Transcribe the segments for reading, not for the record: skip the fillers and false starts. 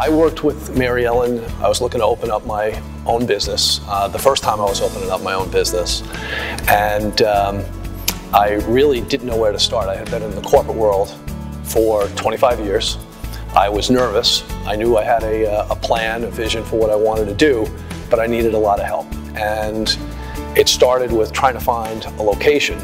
I worked with Mary Ellen. I was looking to open up my own business. The first time I was opening up my own business. And I really didn't know where to start. I had been in the corporate world for 25 years. I was nervous. I knew I had a plan, a vision for what I wanted to do, but I needed a lot of help. And it started with trying to find a location.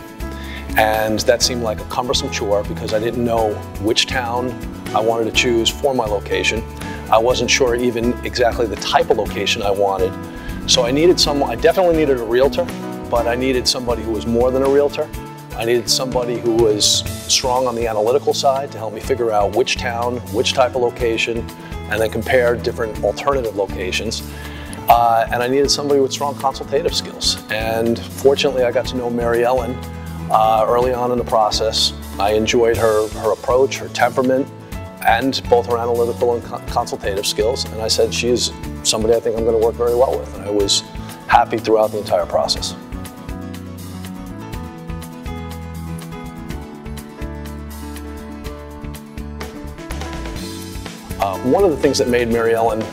And that seemed like a cumbersome chore because I didn't know which town I wanted to choose for my location. I wasn't sure even exactly the type of location I wanted. So I definitely needed a realtor, but I needed somebody who was more than a realtor. I needed somebody who was strong on the analytical side to help me figure out which town, which type of location, and then compare different alternative locations. And I needed somebody with strong consultative skills. And fortunately, I got to know Mary Ellen early on in the process. I enjoyed her approach, her temperament, and both her analytical and consultative skills. And I said, she's somebody I think I'm going to work very well with. And I was happy throughout the entire process. One of the things that made Mary Ellen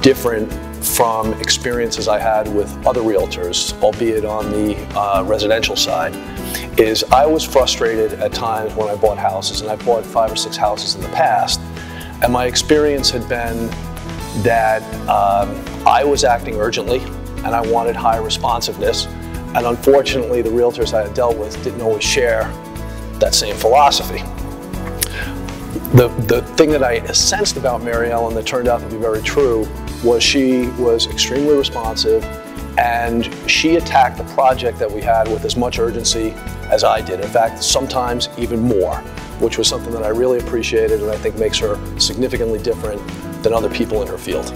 different from experiences I had with other realtors, albeit on the residential side, is I was frustrated at times when I bought houses, and I bought 5 or 6 houses in the past, and my experience had been that I was acting urgently and I wanted high responsiveness, and unfortunately the realtors I had dealt with didn't always share that same philosophy. The thing that I sensed about Mary Ellen that turned out to be very true was she was extremely responsive, and she attacked the project that we had with as much urgency as I did. In fact, sometimes even more, which was something that I really appreciated and I think makes her significantly different than other people in her field.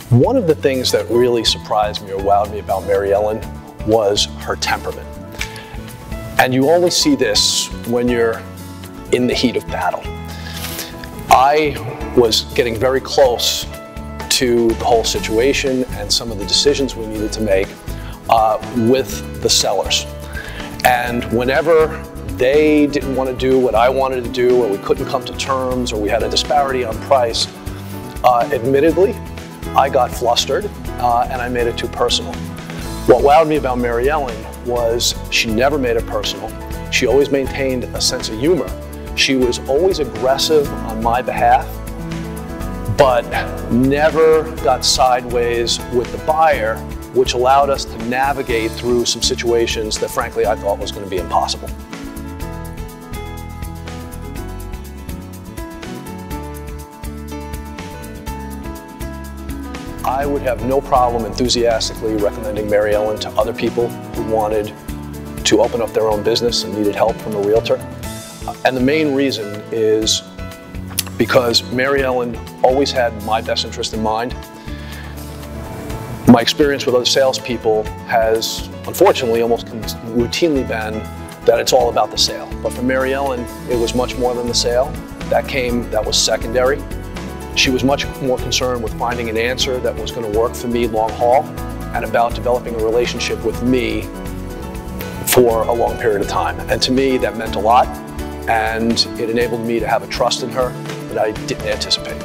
One of the things that really surprised me or wowed me about Mary Ellen was her temperament. And you only see this when you're in the heat of battle. I was getting very close to the whole situation and some of the decisions we needed to make with the sellers. And whenever they didn't want to do what I wanted to do, or we couldn't come to terms, or we had a disparity on price, admittedly, I got flustered and I made it too personal. What wowed me about Mary Ellen was she never made it personal. She always maintained a sense of humor. She was always aggressive on my behalf, but never got sideways with the buyer, which allowed us to navigate through some situations that frankly I thought was going to be impossible. I would have no problem enthusiastically recommending Mary Ellen to other people who wanted to open up their own business and needed help from a realtor. And the main reason is because Mary Ellen always had my best interest in mind. My experience with other salespeople has, unfortunately, almost routinely been that it's all about the sale. But for Mary Ellen, it was much more than the sale. That was secondary. She was much more concerned with finding an answer that was going to work for me long haul and about developing a relationship with me for a long period of time. And to me, that meant a lot, and it enabled me to have a trust in her that I didn't anticipate.